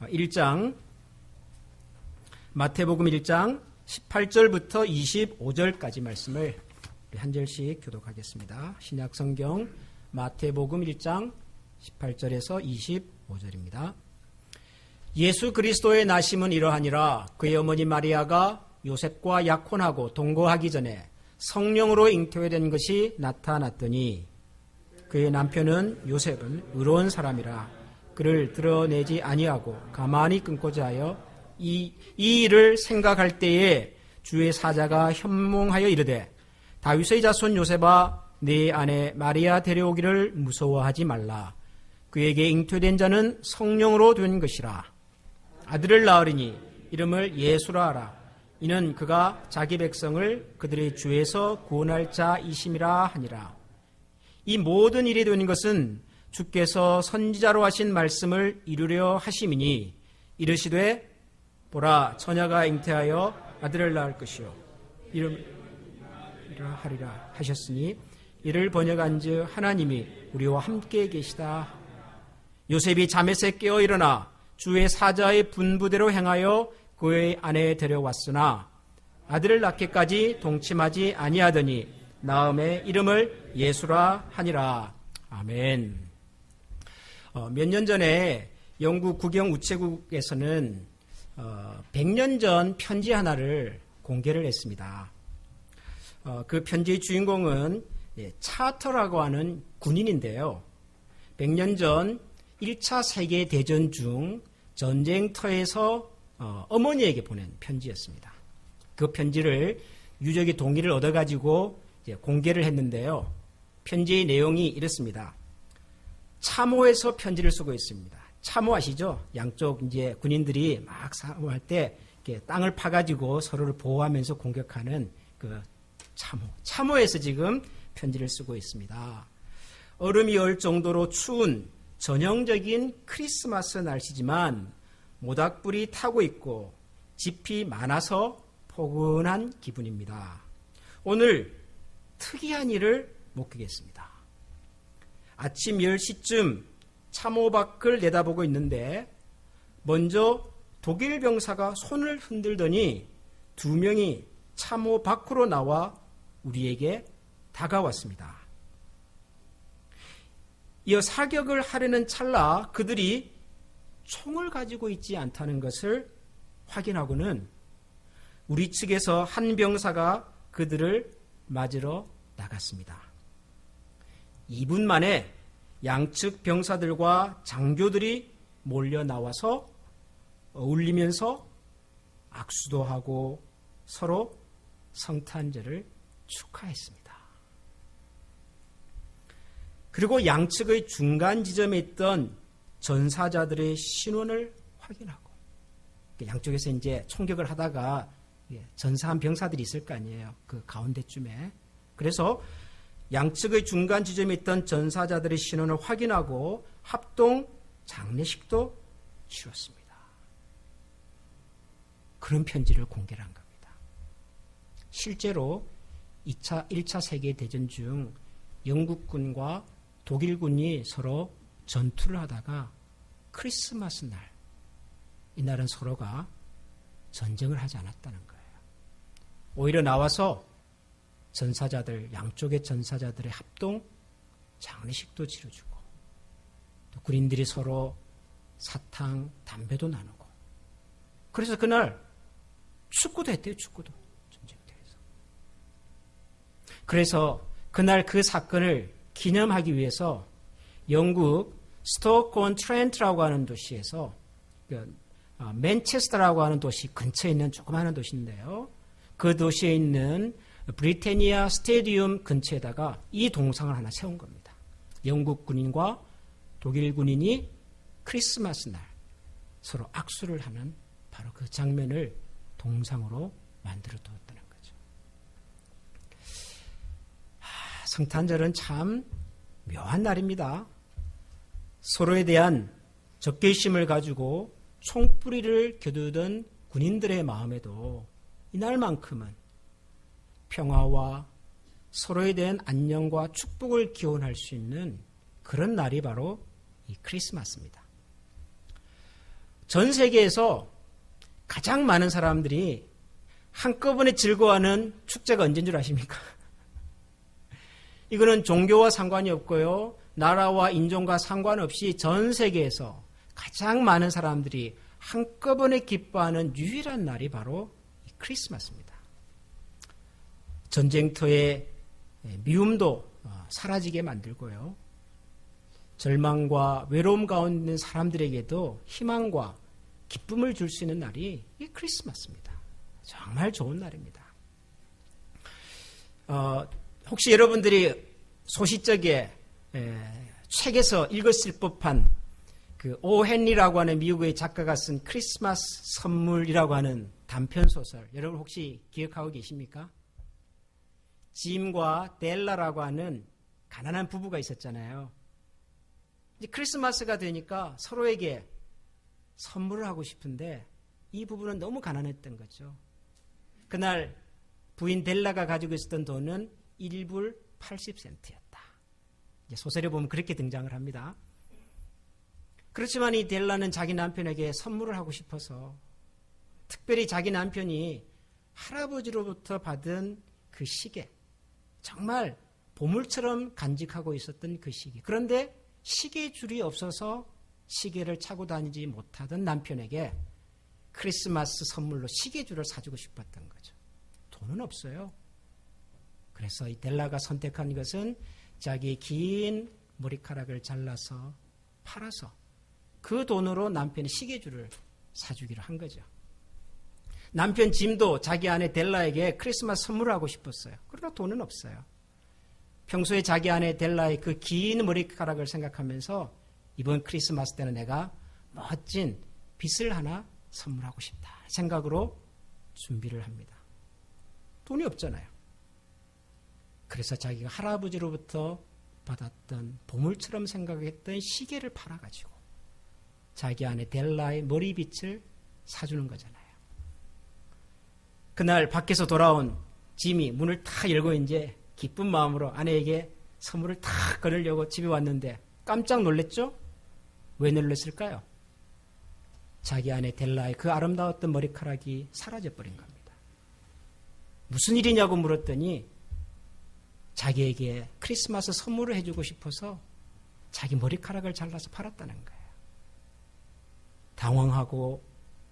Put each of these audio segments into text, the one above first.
1장, 마태복음 1장 18절부터 25절까지 말씀을 한 절씩 교독하겠습니다. 신약성경 마태복음 1장 18절에서 25절입니다. 예수 그리스도의 나심은 이러하니라. 그의 어머니 마리아가 요셉과 약혼하고 동거하기 전에 성령으로 잉태된 것이 나타났더니 그의 남편은 요셉은 의로운 사람이라 그를 드러내지 아니하고 가만히 끊고자 하여 이 일을 생각할 때에 주의 사자가 현몽하여 이르되 다윗의 자손 요셉아 네 아내 마리아 데려오기를 무서워하지 말라. 그에게 잉태된 자는 성령으로 된 것이라. 아들을 낳으리니 이름을 예수라 하라. 이는 그가 자기 백성을 그들의 죄에서 구원할 자이심이라 하니라. 이 모든 일이 되는 것은 주께서 선지자로 하신 말씀을 이루려 하심이니 이르시되 보라 처녀가 잉태하여 아들을 낳을 것이요 이름이라 하리라 하셨으니 이를 번역한즉 하나님이 우리와 함께 계시다. 요셉이 잠에서 깨어 일어나 주의 사자의 분부대로 행하여 그의 아내에 데려왔으나 아들을 낳기까지 동침하지 아니하더니 나음의 이름을 예수라 하니라. 아멘. 몇 년 전에 영국 국영 우체국에서는 100년 전 편지 하나를 공개를 했습니다. 그 편지의 주인공은 차터라고 하는 군인인데요. 100년 전 1차 세계대전 중 전쟁터에서 어머니에게 보낸 편지였습니다. 그 편지를 유족의 동의를 얻어가지고 공개를 했는데요. 편지의 내용이 이렇습니다. 참호에서 편지를 쓰고 있습니다. 참호 아시죠? 양쪽 이제 군인들이 막 싸움할 때 이렇게 땅을 파가지고 서로를 보호하면서 공격하는 그 참호. 참호에서 지금 편지를 쓰고 있습니다. 얼음이 얼 정도로 추운 전형적인 크리스마스 날씨지만 모닥불이 타고 있고 짚이 많아서 포근한 기분입니다. 오늘 특이한 일을 목격했습니다. 아침 10시쯤 참호 밖을 내다보고 있는데 먼저 독일 병사가 손을 흔들더니 2명이 참호 밖으로 나와 우리에게 다가왔습니다. 이어 사격을 하려는 찰나 그들이 총을 가지고 있지 않다는 것을 확인하고는 우리 측에서 한 병사가 그들을 맞으러 나갔습니다. 2분 만에 양측 병사들과 장교들이 몰려 나와서 어울리면서 악수도 하고 서로 성탄절을 축하했습니다. 그리고 양측의 중간 지점에 있던 전사자들의 신원을 확인하고 양쪽에서 이제 총격을 하다가 전사한 병사들이 있을 거 아니에요. 그 가운데쯤에. 그래서 양측의 중간 지점에 있던 전사자들의 신원을 확인하고 합동 장례식도 치렀습니다. 그런 편지를 공개를 한 겁니다. 실제로 1차 세계대전 중 영국군과 독일군이 서로 전투를 하다가 크리스마스 날, 이날은 서로가 전쟁을 하지 않았다는 거예요. 오히려 나와서 전사자들, 양쪽의 전사자들의 합동 장례식도 치러주고 또 군인들이 서로 사탕, 담배도 나누고 그래서 그날 축구도 했대요. 축구도. 전쟁터에서. 그래서 그날 그 사건을 기념하기 위해서 영국 스토크 트렌트라고 하는 도시에서 맨체스터라고 하는 도시 근처에 있는 조그마한 도시인데요. 그 도시에 있는 브리테니아 스테디움 근처에다가 이 동상을 하나 세운 겁니다. 영국 군인과 독일 군인이 크리스마스 날 서로 악수를 하는 바로 그 장면을 동상으로 만들어 두었다는 거죠. 성탄절은 참 묘한 날입니다. 서로에 대한 적개심을 가지고 총뿌리를 겨두던 군인들의 마음에도 이날만큼은 평화와 서로에 대한 안녕과 축복을 기원할 수 있는 그런 날이 바로 이 크리스마스입니다. 전 세계에서 가장 많은 사람들이 한꺼번에 즐거워하는 축제가 언제인 줄 아십니까? 이거는 종교와 상관이 없고요. 나라와 인종과 상관없이 전 세계에서 가장 많은 사람들이 한꺼번에 기뻐하는 유일한 날이 바로 크리스마스입니다. 전쟁터의 미움도 사라지게 만들고요. 절망과 외로움 가운데 있는 사람들에게도 희망과 기쁨을 줄 수 있는 날이 이 크리스마스입니다. 정말 좋은 날입니다. 혹시 여러분들이 소시적에 책에서 읽었을 법한 그 오 헨리라고 하는 미국의 작가가 쓴 크리스마스 선물이라고 하는 단편소설, 여러분 혹시 기억하고 계십니까? 짐과 델라라고 하는 가난한 부부가 있었잖아요. 이제 크리스마스가 되니까 서로에게 선물을 하고 싶은데 이 부부는 너무 가난했던 거죠. 그날 부인 델라가 가지고 있었던 돈은 1불 80센트였다. 이제 소설에 보면 그렇게 등장을 합니다. 그렇지만 이 델라는 자기 남편에게 선물을 하고 싶어서 특별히 자기 남편이 할아버지로부터 받은 그 시계, 정말 보물처럼 간직하고 있었던 그 시계. 그런데 시계 줄이 없어서 시계를 차고 다니지 못하던 남편에게 크리스마스 선물로 시계줄을 사주고 싶었던 거죠. 돈은 없어요. 그래서 이 델라가 선택한 것은 자기의 긴 머리카락을 잘라서 팔아서 그 돈으로 남편의 시계줄을 사주기로 한 거죠. 남편 짐도 자기 아내 델라에게 크리스마스 선물을 하고 싶었어요. 그러나 돈은 없어요. 평소에 자기 아내 델라의 그 긴 머리카락을 생각하면서 이번 크리스마스 때는 내가 멋진 빗을 하나 선물하고 싶다 생각으로 준비를 합니다. 돈이 없잖아요. 그래서 자기가 할아버지로부터 받았던 보물처럼 생각했던 시계를 팔아가지고 자기 아내 델라의 머리빗을 사주는 거잖아요. 그날 밖에서 돌아온 짐이 문을 탁 열고 이제 기쁜 마음으로 아내에게 선물을 탁 꺼내려고 집에 왔는데 깜짝 놀랐죠? 왜 놀랐을까요? 자기 아내 델라의 그 아름다웠던 머리카락이 사라져버린 겁니다. 무슨 일이냐고 물었더니 자기에게 크리스마스 선물을 해주고 싶어서 자기 머리카락을 잘라서 팔았다는 거예요. 당황하고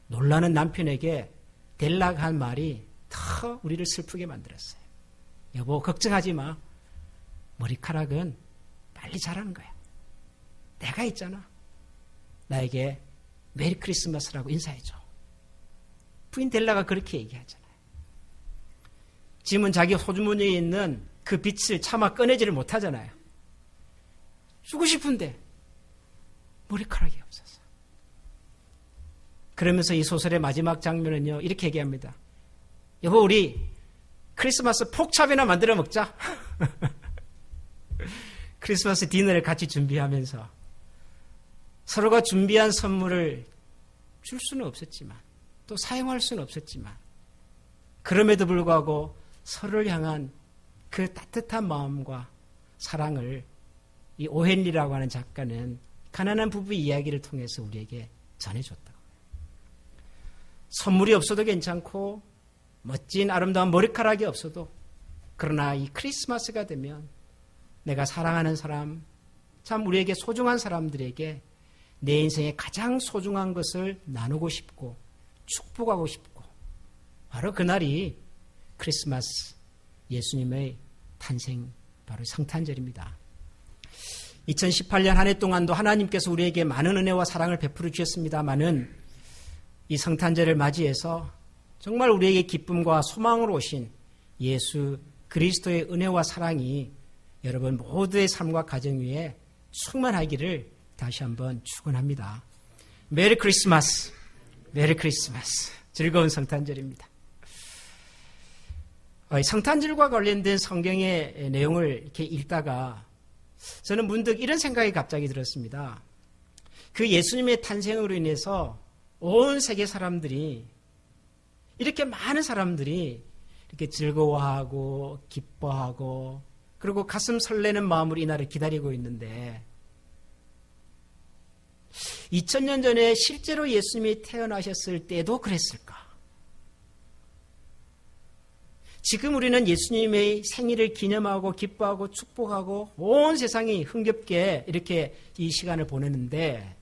놀라는 남편에게 델라가 한 말이 더 우리를 슬프게 만들었어요. 여보, 걱정하지 마. 머리카락은 빨리 자라는 거야. 내가 있잖아. 나에게 메리 크리스마스라고 인사해줘. 부인 델라가 그렇게 얘기하잖아요. 짐은 자기 호주머니에 있는 그 빛을 차마 꺼내지를 못하잖아요. 주고 싶은데 머리카락이 없어서. 그러면서 이 소설의 마지막 장면은요, 이렇게 얘기합니다. 여보, 우리 크리스마스 폭찹이나 만들어 먹자. 크리스마스 디너를 같이 준비하면서 서로가 준비한 선물을 줄 수는 없었지만 또 사용할 수는 없었지만 그럼에도 불구하고 서로를 향한 그 따뜻한 마음과 사랑을 이 오헨리라고 하는 작가는 가난한 부부의 이야기를 통해서 우리에게 전해줬다고. 선물이 없어도 괜찮고 멋진 아름다운 머리카락이 없어도 그러나 이 크리스마스가 되면 내가 사랑하는 사람, 참 우리에게 소중한 사람들에게 내 인생의 가장 소중한 것을 나누고 싶고 축복하고 싶고 바로 그날이 크리스마스, 예수님의 탄생, 바로 성탄절입니다. 2018년 한 해 동안도 하나님께서 우리에게 많은 은혜와 사랑을 베풀어 주셨습니다마는 이 성탄절을 맞이해서 정말 우리에게 기쁨과 소망으로 오신 예수 그리스도의 은혜와 사랑이 여러분 모두의 삶과 가정 위에 충만하기를 다시 한번 축원합니다. 메리 크리스마스, 메리 크리스마스. 즐거운 성탄절입니다. 성탄절과 관련된 성경의 내용을 이렇게 읽다가 저는 문득 이런 생각이 갑자기 들었습니다. 그 예수님의 탄생으로 인해서 온 세계 사람들이, 이렇게 많은 사람들이 이렇게 즐거워하고 기뻐하고 그리고 가슴 설레는 마음으로 이 날을 기다리고 있는데 2000년 전에 실제로 예수님이 태어나셨을 때도 그랬을까? 지금 우리는 예수님의 생일을 기념하고 기뻐하고 축복하고 온 세상이 흥겹게 이렇게 이 시간을 보내는데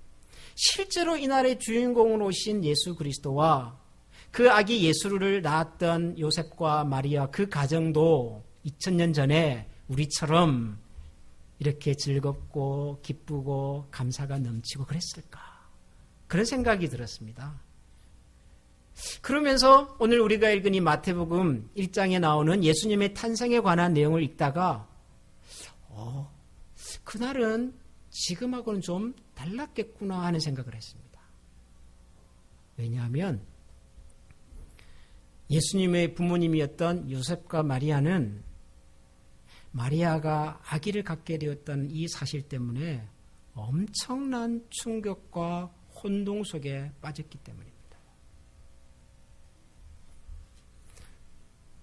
실제로 이날의 주인공으로 오신 예수 그리스도와 그 아기 예수를 낳았던 요셉과 마리아 그 가정도 2000년 전에 우리처럼 이렇게 즐겁고 기쁘고 감사가 넘치고 그랬을까? 그런 생각이 들었습니다. 그러면서 오늘 우리가 읽은 이 마태복음 1장에 나오는 예수님의 탄생에 관한 내용을 읽다가 그날은 지금하고는 좀 달랐겠구나 하는 생각을 했습니다. 왜냐하면 예수님의 부모님이었던 요셉과 마리아는 마리아가 아기를 갖게 되었던 이 사실 때문에 엄청난 충격과 혼동 속에 빠졌기 때문입니다.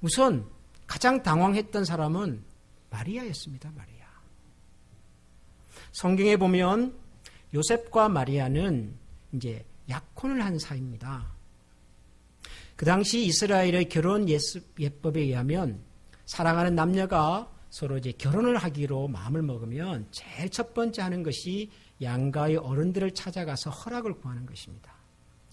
우선 가장 당황했던 사람은 마리아였습니다. 마리아. 성경에 보면 요셉과 마리아는 이제 약혼을 한 사이입니다. 그 당시 이스라엘의 결혼 예법에 의하면 사랑하는 남녀가 서로 이제 결혼을 하기로 마음을 먹으면 제일 첫 번째 하는 것이 양가의 어른들을 찾아가서 허락을 구하는 것입니다.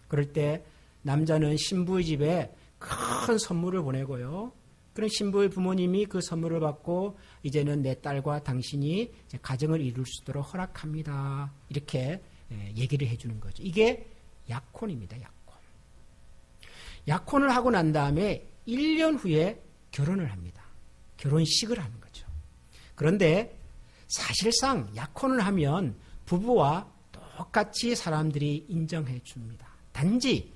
그럴 때 남자는 신부의 집에 큰 선물을 보내고요. 그런 신부의 부모님이 그 선물을 받고 이제는 내 딸과 당신이 이제 가정을 이룰 수 있도록 허락합니다. 이렇게 얘기를 해주는 거죠. 이게 약혼입니다. 약혼. 약혼을 하고 난 다음에 1년 후에 결혼을 합니다. 결혼식을 하는 거죠. 그런데 사실상 약혼을 하면 부부와 똑같이 사람들이 인정해 줍니다. 단지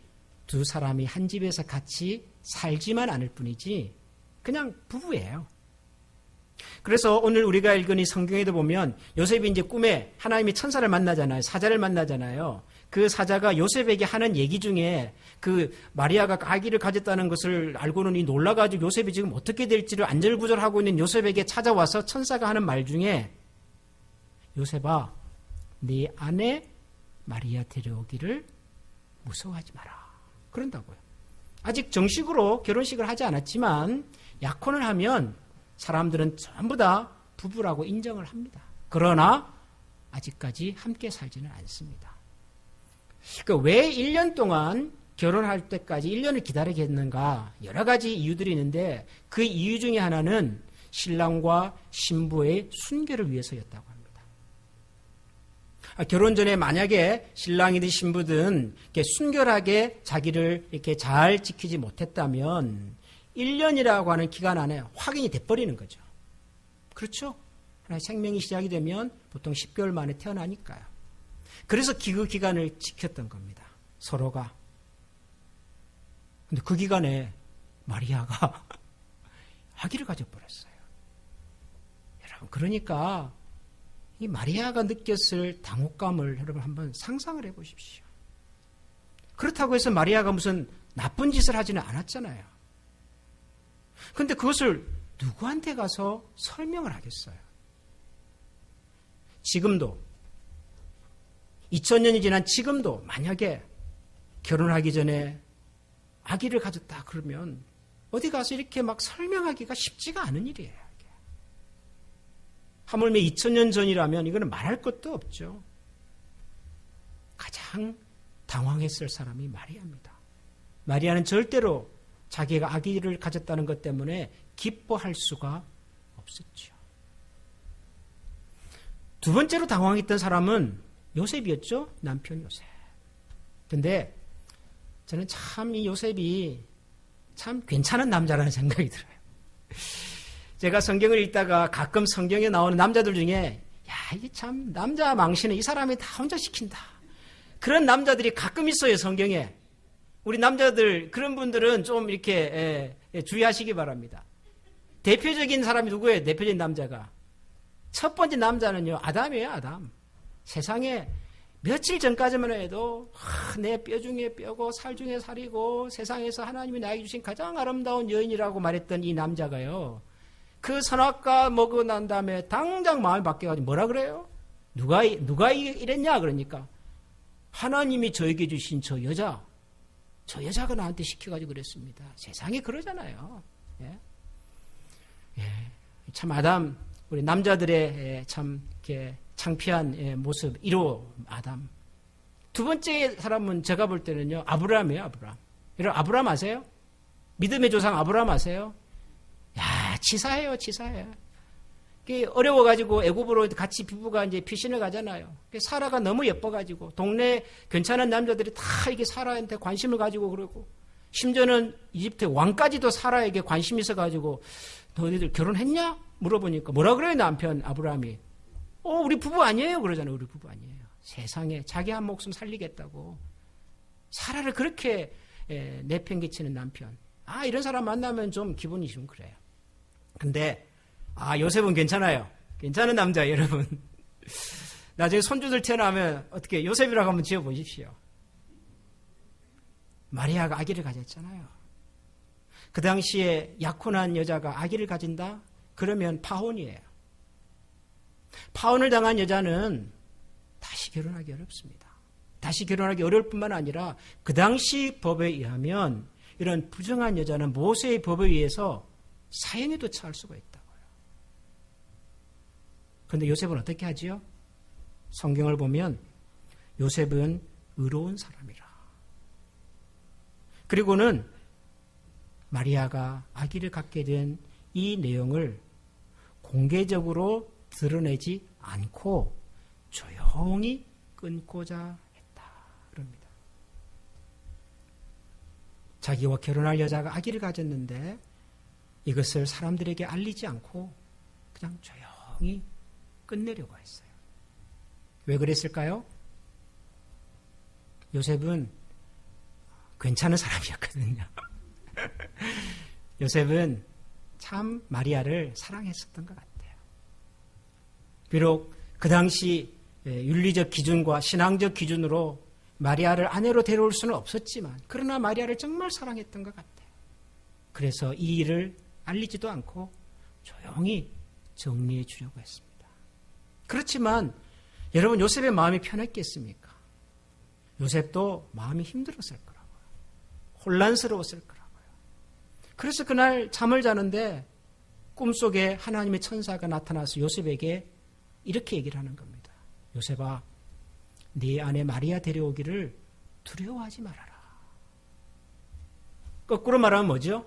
두 사람이 한 집에서 같이 살지만 않을 뿐이지 그냥 부부예요. 그래서 오늘 우리가 읽은 이 성경에도 보면 요셉이 이제 꿈에 하나님이 천사를 만나잖아요. 사자를 만나잖아요. 그 사자가 요셉에게 하는 얘기 중에 그 마리아가 아기를 가졌다는 것을 알고는 이 놀라가지고 요셉이 지금 어떻게 될지를 안절부절하고 있는 요셉에게 찾아와서 천사가 하는 말 중에 요셉아, 네 아내 마리아 데려오기를 무서워하지 마라. 그런다고요. 아직 정식으로 결혼식을 하지 않았지만 약혼을 하면 사람들은 전부 다 부부라고 인정을 합니다. 그러나 아직까지 함께 살지는 않습니다. 그러니까 왜 1년 동안 결혼할 때까지 1년을 기다리게 했는가 여러 가지 이유들이 있는데 그 이유 중에 하나는 신랑과 신부의 순결을 위해서였다고 합니다. 결혼 전에 만약에 신랑이든 신부든 이렇게 순결하게 자기를 이렇게 잘 지키지 못했다면 1년이라고 하는 기간 안에 확인이 돼버리는 거죠. 그렇죠? 하나의 생명이 시작이 되면 보통 10개월 만에 태어나니까요. 그래서 그 기간을 지켰던 겁니다. 서로가. 근데 그 기간에 마리아가 아기를 가져버렸어요. 여러분, 그러니까 이 마리아가 느꼈을 당혹감을 여러분 한번 상상을 해보십시오. 그렇다고 해서 마리아가 무슨 나쁜 짓을 하지는 않았잖아요. 그런데 그것을 누구한테 가서 설명을 하겠어요? 지금도 2000년이 지난 지금도 만약에 결혼하기 전에 아기를 가졌다 그러면 어디 가서 이렇게 막 설명하기가 쉽지가 않은 일이에요. 하물며 2000년 전이라면 이거는 말할 것도 없죠. 가장 당황했을 사람이 마리아입니다. 마리아는 절대로 자기가 아기를 가졌다는 것 때문에 기뻐할 수가 없었죠. 두 번째로 당황했던 사람은 요셉이었죠. 남편 요셉. 근데 저는 참 이 요셉이 참 괜찮은 남자라는 생각이 들어요. 제가 성경을 읽다가 가끔 성경에 나오는 남자들 중에 야, 이게 참 남자 망신은 이 사람이 다 혼자 시킨다. 그런 남자들이 가끔 있어요, 성경에. 우리 남자들 그런 분들은 좀 이렇게 주의하시기 바랍니다. 대표적인 사람이 누구예요? 대표적인 남자가. 첫 번째 남자는요, 아담이에요, 아담. 세상에 며칠 전까지만 해도 내 뼈 중에 뼈고 살 중에 살이고 세상에서 하나님이 나에게 주신 가장 아름다운 여인이라고 말했던 이 남자가요. 그 선악과 먹고 난 다음에 당장 마음이 바뀌어가지고 뭐라 그래요? 누가 이랬냐 그러니까 하나님이 저에게 주신 저 여자가 나한테 시켜가지고 그랬습니다. 세상에 그러잖아요. 예. 예. 참 아담, 우리 남자들의 참 이렇게 창피한 모습, 1호 아담. 두 번째 사람은 제가 볼 때는요, 아브라함이에요, 아브라함. 여러분, 아브라함 아세요? 믿음의 조상 아브라함 아세요? 야, 치사해요, 치사해. 어려워가지고 애굽으로 같이 부부가 이제 피신을 가잖아요. 사라가 너무 예뻐가지고 동네 괜찮은 남자들이 다 이게 사라한테 관심을 가지고 그러고 심지어는 이집트 왕까지도 사라에게 관심이 있어가지고 너희들 결혼했냐? 물어보니까 뭐라 그래요 남편 아브라함이? 우리 부부 아니에요 그러잖아요. 우리 부부 아니에요. 세상에 자기 한 목숨 살리겠다고 사라를 그렇게 내팽개치는 남편. 이런 사람 만나면 좀 기분이 좀 그래요. 근데 요셉은 괜찮아요. 괜찮은 남자 여러분. 나중에 손주들 태어나면 어떻게 요셉이라고 한번 지어보십시오. 마리아가 아기를 가졌잖아요. 그 당시에 약혼한 여자가 아기를 가진다? 그러면 파혼이에요. 파혼을 당한 여자는 다시 결혼하기 어렵습니다. 다시 결혼하기 어려울 뿐만 아니라 그 당시 법에 의하면 이런 부정한 여자는 모세의 법에 의해서 사형에도 처할 수가 있다고요. 그런데 요셉은 어떻게 하지요? 성경을 보면 요셉은 의로운 사람이라. 그리고는 마리아가 아기를 갖게 된 이 내용을 공개적으로 드러내지 않고 조용히 끊고자 했다. 그럽니다. 자기와 결혼할 여자가 아기를 가졌는데 이것을 사람들에게 알리지 않고 그냥 조용히 끝내려고 했어요. 왜 그랬을까요? 요셉은 괜찮은 사람이었거든요. 요셉은 참 마리아를 사랑했었던 것 같아요. 비록 그 당시 윤리적 기준과 신앙적 기준으로 마리아를 아내로 데려올 수는 없었지만 그러나 마리아를 정말 사랑했던 것 같아요. 그래서 이 일을 알리지도 않고 조용히 정리해 주려고 했습니다. 그렇지만 여러분 요셉의 마음이 편했겠습니까? 요셉도 마음이 힘들었을 거라고요. 혼란스러웠을 거라고요. 그래서 그날 잠을 자는데 꿈속에 하나님의 천사가 나타나서 요셉에게 이렇게 얘기를 하는 겁니다. 요셉아, 네 아내 마리아 데려오기를 두려워하지 말아라. 거꾸로 말하면 뭐죠?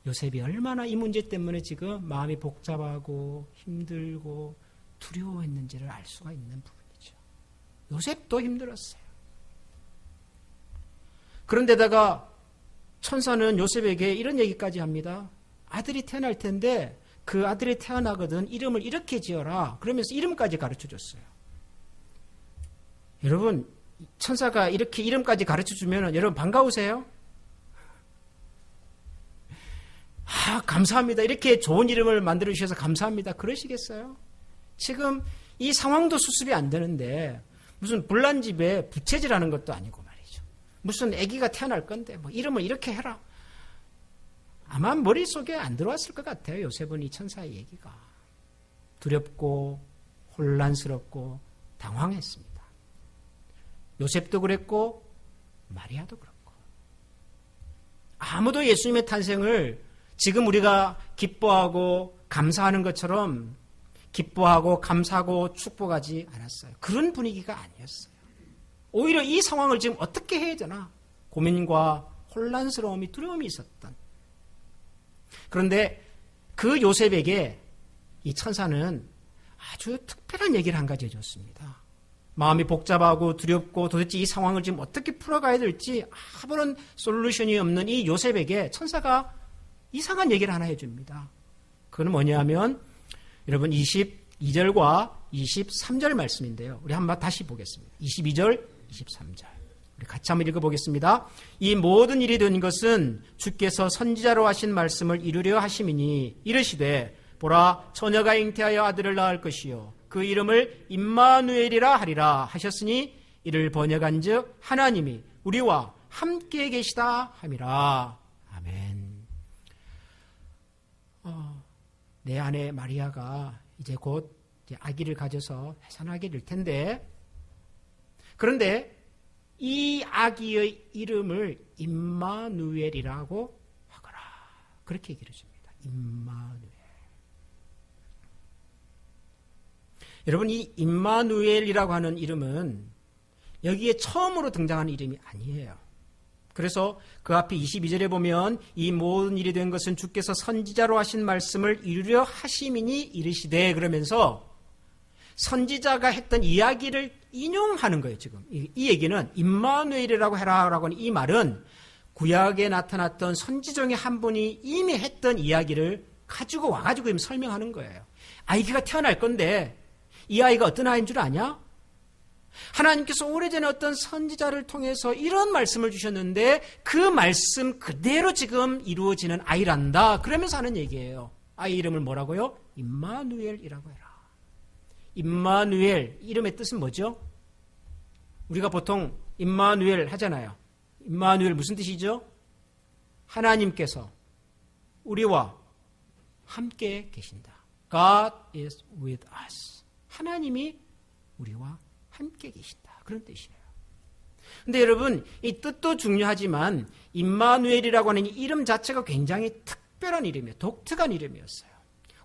요셉이 얼마나 이 문제 때문에 지금 마음이 복잡하고 힘들고 두려워했는지를 알 수가 있는 부분이죠. 요셉도 힘들었어요. 그런데다가 천사는 요셉에게 이런 얘기까지 합니다. 아들이 태어날 텐데 그 아들이 태어나거든 이름을 이렇게 지어라. 그러면서 이름까지 가르쳐줬어요. 여러분 천사가 이렇게 이름까지 가르쳐주면 여러분 반가우세요? 감사합니다. 이렇게 좋은 이름을 만들어주셔서 감사합니다. 그러시겠어요? 지금 이 상황도 수습이 안 되는데 무슨 불난집에 부채질하는 것도 아니고 말이죠. 무슨 아기가 태어날 건데 뭐 이름을 이렇게 해라. 아마 머릿속에 안 들어왔을 것 같아요. 요셉은 이 천사의 얘기가. 두렵고 혼란스럽고 당황했습니다. 요셉도 그랬고 마리아도 그렇고. 아무도 예수님의 탄생을 지금 우리가 기뻐하고 감사하는 것처럼 기뻐하고 감사하고 축복하지 않았어요. 그런 분위기가 아니었어요. 오히려 이 상황을 지금 어떻게 해야 되나 고민과 혼란스러움이 두려움이 있었던. 그런데 그 요셉에게 이 천사는 아주 특별한 얘기를 한 가지 해줬습니다. 마음이 복잡하고 두렵고 도대체 이 상황을 지금 어떻게 풀어가야 될지 아무런 솔루션이 없는 이 요셉에게 천사가 이상한 얘기를 하나 해줍니다. 그건 뭐냐면 여러분 22절과 23절 말씀인데요. 우리 한번 다시 보겠습니다. 22절, 23절. 우리 같이 한번 읽어보겠습니다. 이 모든 일이 된 것은 주께서 선지자로 하신 말씀을 이루려 하심이니 이르시되 보라 처녀가 잉태하여 아들을 낳을 것이요 그 이름을 임마누엘이라 하리라 하셨으니 이를 번역한즉 하나님이 우리와 함께 계시다 함이라. 아멘. 내 아내 마리아가 이제 곧 아기를 가져서 해산하게 될 텐데 그런데 이 아기의 이름을 임마누엘이라고 하거라. 그렇게 얘기를 해줍니다. 임마누엘. 여러분, 이 임마누엘이라고 하는 이름은 여기에 처음으로 등장하는 이름이 아니에요. 그래서 그 앞에 22절에 보면 이 모든 일이 된 것은 주께서 선지자로 하신 말씀을 이루려 하심이니 이르시되, 그러면서 선지자가 했던 이야기를 인용하는 거예요. 지금 이 얘기는 임마누엘이라고 해라라고 하는 이 말은 구약에 나타났던 선지 중에 한 분이 이미 했던 이야기를 가지고 와가지고 지금 설명하는 거예요. 아이가 태어날 건데 이 아이가 어떤 아이인 줄 아냐? 하나님께서 오래전에 어떤 선지자를 통해서 이런 말씀을 주셨는데 그 말씀 그대로 지금 이루어지는 아이란다. 그러면서 하는 얘기예요. 아이 이름을 뭐라고요? 임마누엘이라고 해라. 임마누엘, 이름의 뜻은 뭐죠? 우리가 보통 임마누엘 하잖아요. 임마누엘 무슨 뜻이죠? 하나님께서 우리와 함께 계신다. God is with us. 하나님이 우리와 함께 계신다. 그런 뜻이에요. 근데 여러분, 이 뜻도 중요하지만 임마누엘이라고 하는 이 이름 자체가 굉장히 특별한 이름이에요. 독특한 이름이었어요.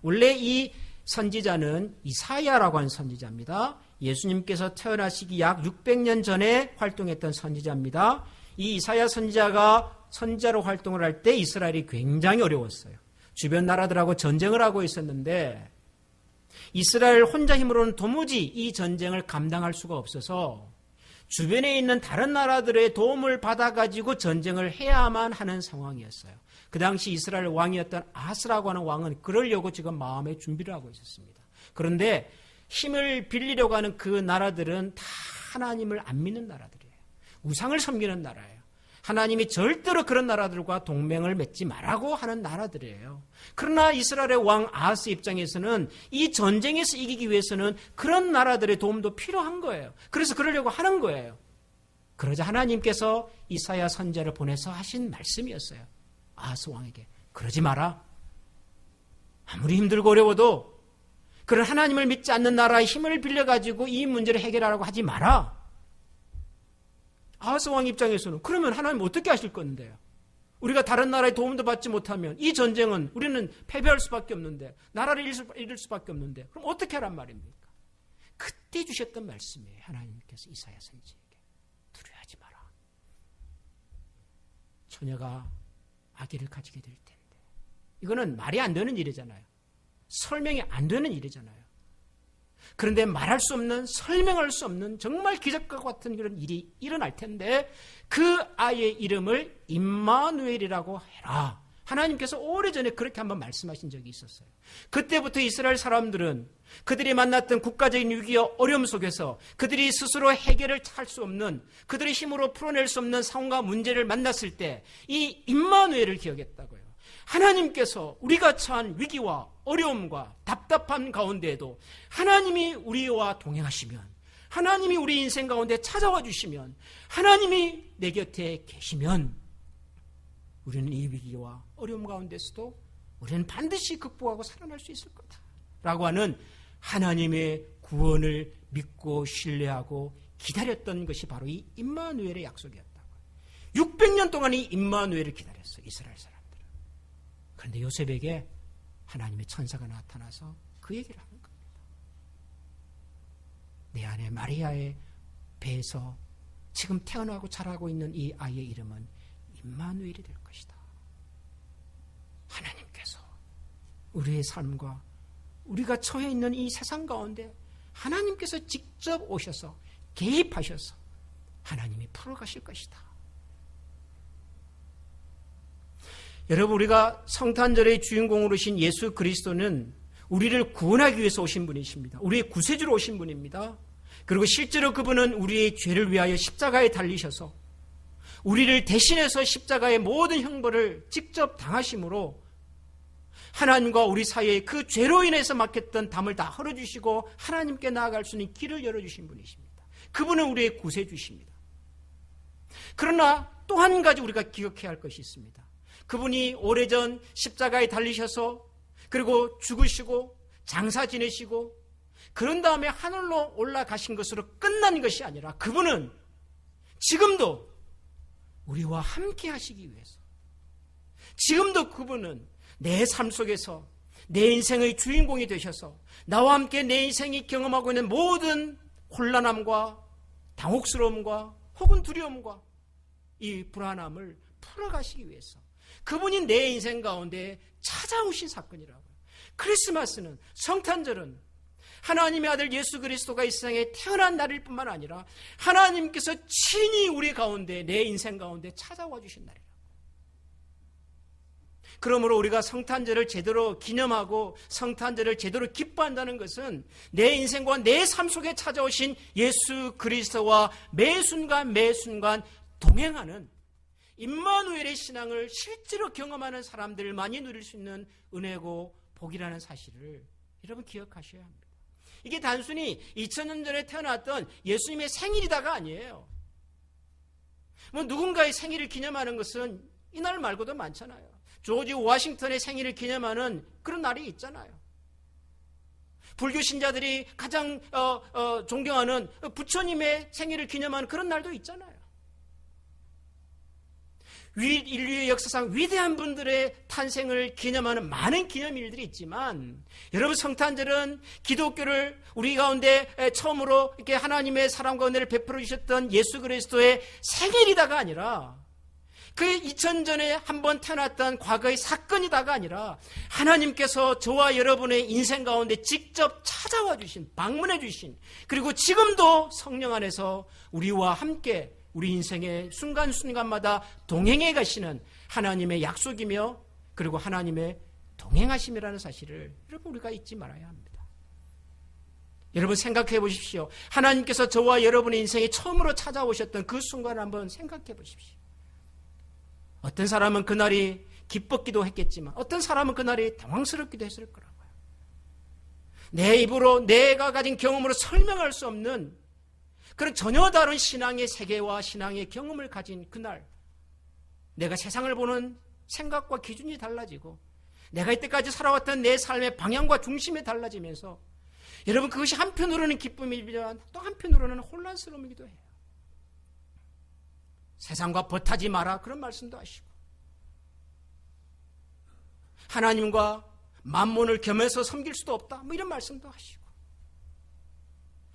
원래 이 선지자는 이사야라고 하는 선지자입니다. 예수님께서 태어나시기 약 600년 전에 활동했던 선지자입니다. 이 이사야 선지자가 선지자로 활동을 할 때 이스라엘이 굉장히 어려웠어요. 주변 나라들하고 전쟁을 하고 있었는데 이스라엘 혼자 힘으로는 도무지 이 전쟁을 감당할 수가 없어서 주변에 있는 다른 나라들의 도움을 받아가지고 전쟁을 해야만 하는 상황이었어요. 그 당시 이스라엘 왕이었던 아하스라고 하는 왕은 그러려고 지금 마음의 준비를 하고 있었습니다. 그런데 힘을 빌리려고 하는 그 나라들은 다 하나님을 안 믿는 나라들이에요. 우상을 섬기는 나라예요. 하나님이 절대로 그런 나라들과 동맹을 맺지 말라고 하는 나라들이에요. 그러나 이스라엘의 왕 아하스 입장에서는 이 전쟁에서 이기기 위해서는 그런 나라들의 도움도 필요한 거예요. 그래서 그러려고 하는 거예요. 그러자 하나님께서 이사야 선지자를 보내서 하신 말씀이었어요. 아하스 왕에게 그러지 마라. 아무리 힘들고 어려워도 그런 하나님을 믿지 않는 나라의 힘을 빌려가지고 이 문제를 해결하라고 하지 마라. 아하스 왕 입장에서는 그러면 하나님 어떻게 하실 건데요? 우리가 다른 나라의 도움도 받지 못하면 이 전쟁은 우리는 패배할 수밖에 없는데 나라를 잃을 수밖에 없는데 그럼 어떻게 하란 말입니까? 그때 주셨던 말씀이에요. 하나님께서 이사야 선지자에게 두려워하지 마라. 처녀가 아기를 가지게 될 텐데 이거는 말이 안 되는 일이잖아요. 설명이 안 되는 일이잖아요. 그런데 말할 수 없는, 설명할 수 없는 정말 기적과 같은 그런 일이 일어날 텐데 그 아이의 이름을 임마누엘이라고 해라. 하나님께서 오래전에 그렇게 한번 말씀하신 적이 있었어요. 그때부터 이스라엘 사람들은 그들이 만났던 국가적인 위기와 어려움 속에서 그들이 스스로 해결을 할 수 없는, 그들의 힘으로 풀어낼 수 없는 상황과 문제를 만났을 때 이 임마누엘을 기억했다고요. 하나님께서 우리가 처한 위기와 어려움과 답답한 가운데에도 하나님이 우리와 동행하시면, 하나님이 우리 인생 가운데 찾아와 주시면, 하나님이 내 곁에 계시면 우리는 이 위기와 어려움 가운데서도 우리는 반드시 극복하고 살아날 수 있을 거다 라고 하는 하나님의 구원을 믿고 신뢰하고 기다렸던 것이 바로 이 임마누엘의 약속이었다고. 600년 동안 이 임마누엘을 기다렸어요, 이스라엘 사람들은. 그런데 요셉에게 하나님의 천사가 나타나서 그 얘기를 하는 겁니다. 내 안에 마리아의 배에서 지금 태어나고 자라고 있는 이 아이의 이름은 임마누엘이 될 것이다. 하나님께서 우리의 삶과 우리가 처해 있는 이 세상 가운데 하나님께서 직접 오셔서 개입하셔서 하나님이 풀어가실 것이다. 여러분, 우리가 성탄절의 주인공으로 오신 예수 그리스도는 우리를 구원하기 위해서 오신 분이십니다. 우리의 구세주로 오신 분입니다. 그리고 실제로 그분은 우리의 죄를 위하여 십자가에 달리셔서 우리를 대신해서 십자가의 모든 형벌을 직접 당하심으로 하나님과 우리 사이에 그 죄로 인해서 막혔던 담을 다 헐어주시고 하나님께 나아갈 수 있는 길을 열어주신 분이십니다. 그분은 우리의 구세주십니다. 그러나 또 한 가지 우리가 기억해야 할 것이 있습니다. 그분이 오래전 십자가에 달리셔서 그리고 죽으시고 장사 지내시고 그런 다음에 하늘로 올라가신 것으로 끝난 것이 아니라 그분은 지금도 우리와 함께 하시기 위해서, 지금도 그분은 내 삶 속에서 내 인생의 주인공이 되셔서 나와 함께 내 인생이 경험하고 있는 모든 혼란함과 당혹스러움과 혹은 두려움과 이 불안함을 풀어가시기 위해서 그분이 내 인생 가운데 찾아오신 사건이라고요. 크리스마스는, 성탄절은 하나님의 아들 예수 그리스도가 이 세상에 태어난 날일 뿐만 아니라 하나님께서 친히 우리 가운데, 내 인생 가운데 찾아와 주신 날이라고. 그러므로 우리가 성탄절을 제대로 기념하고 성탄절을 제대로 기뻐한다는 것은 내 인생과 내 삶 속에 찾아오신 예수 그리스도와 매 순간 매 순간 동행하는 임마누엘의 신앙을 실제로 경험하는 사람들만이 누릴 수 있는 은혜고 복이라는 사실을 여러분 기억하셔야 합니다. 이게 단순히 2000년 전에 태어났던 예수님의 생일이다가 아니에요. 뭐 누군가의 생일을 기념하는 것은 이날 말고도 많잖아요. 조지 워싱턴의 생일을 기념하는 그런 날이 있잖아요. 불교 신자들이 가장 존경하는 부처님의 생일을 기념하는 그런 날도 있잖아요. 인류의 역사상 위대한 분들의 탄생을 기념하는 많은 기념일들이 있지만, 여러분, 성탄절은 기독교를 우리 가운데 처음으로 이렇게 하나님의 사랑과 은혜를 베풀어 주셨던 예수 그리스도의 생일이다가 아니라, 그 2000전에 한번 태어났던 과거의 사건이다가 아니라 하나님께서 저와 여러분의 인생 가운데 직접 찾아와 주신, 방문해 주신, 그리고 지금도 성령 안에서 우리와 함께 우리 인생의 순간순간마다 동행해 가시는 하나님의 약속이며, 그리고 하나님의 동행하심이라는 사실을 여러분 우리가 잊지 말아야 합니다. 여러분 생각해 보십시오. 하나님께서 저와 여러분의 인생에 처음으로 찾아오셨던 그 순간을 한번 생각해 보십시오. 어떤 사람은 그날이 기뻤기도 했겠지만 어떤 사람은 그날이 당황스럽기도 했을 거라고요. 내 입으로 내가 가진 경험으로 설명할 수 없는 그런 전혀 다른 신앙의 세계와 신앙의 경험을 가진 그날, 내가 세상을 보는 생각과 기준이 달라지고 내가 이때까지 살아왔던 내 삶의 방향과 중심이 달라지면서 여러분 그것이 한편으로는 기쁨이지만 또 한편으로는 혼란스러움이기도 해요. 세상과 버타지 마라 그런 말씀도 하시고, 하나님과 만몬을 겸해서 섬길 수도 없다 뭐 이런 말씀도 하시고,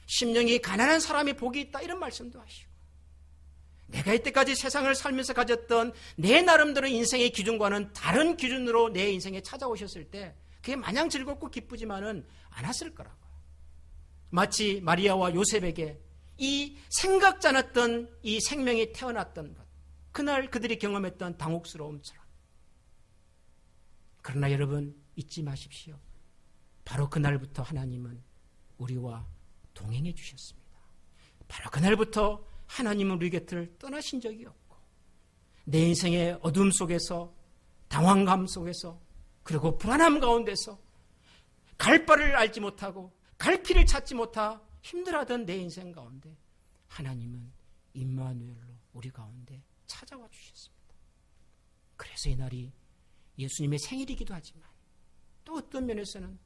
심령이 가난한 사람이 복이 있다 이런 말씀도 하시고, 내가 이때까지 세상을 살면서 가졌던 내 나름대로 인생의 기준과는 다른 기준으로 내 인생에 찾아오셨을 때 그게 마냥 즐겁고 기쁘지만은 않았을 거라고요. 마치 마리아와 요셉에게 이 생각지 않았던 이 생명이 태어났던 것, 그날 그들이 경험했던 당혹스러움처럼. 그러나 여러분 잊지 마십시오. 바로 그날부터 하나님은 우리와 동행해 주셨습니다. 바로 그날부터 하나님은 우리 곁을 떠나신 적이 없고, 내 인생의 어둠 속에서, 당황감 속에서, 그리고 불안함 가운데서 갈 바를 알지 못하고 갈 길을 찾지 못하 힘들어하던 내 인생 가운데 하나님은 임마누엘로 우리 가운데 찾아와 주셨습니다. 그래서 이 날이 예수님의 생일이기도 하지만 또 어떤 면에서는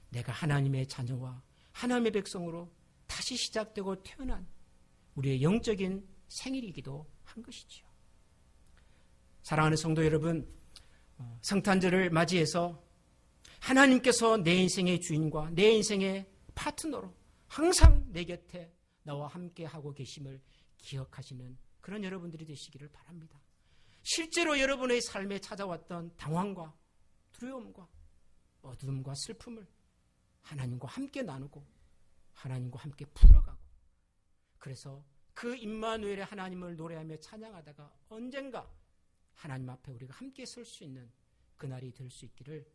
내가 하나님의 자녀와 하나님의 백성으로 다시 시작되고 태어난 우리의 영적인 생일이기도 한 것이지요. 사랑하는 성도 여러분, 성탄절을 맞이해서 하나님께서 내 인생의 주인과 내 인생의 파트너로 항상 내 곁에 나와 함께 하고 계심을 기억하시는 그런 여러분들이 되시기를 바랍니다. 실제로 여러분의 삶에 찾아왔던 당황과 두려움과 어둠과 슬픔을 하나님과 함께 나누고 하나님과 함께 풀어가고, 그래서 그 임마누엘의 하나님을 노래하며 찬양하다가 언젠가 하나님 앞에 우리가 함께 설 수 있는 그날이 될 수 있기를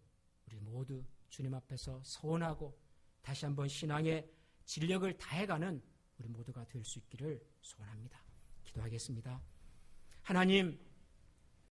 우리 모두 주님 앞에서 소원하고 다시 한번 신앙의 진력을 다해가는 우리 모두가 될 수 있기를 소원합니다. 기도하겠습니다. 하나님,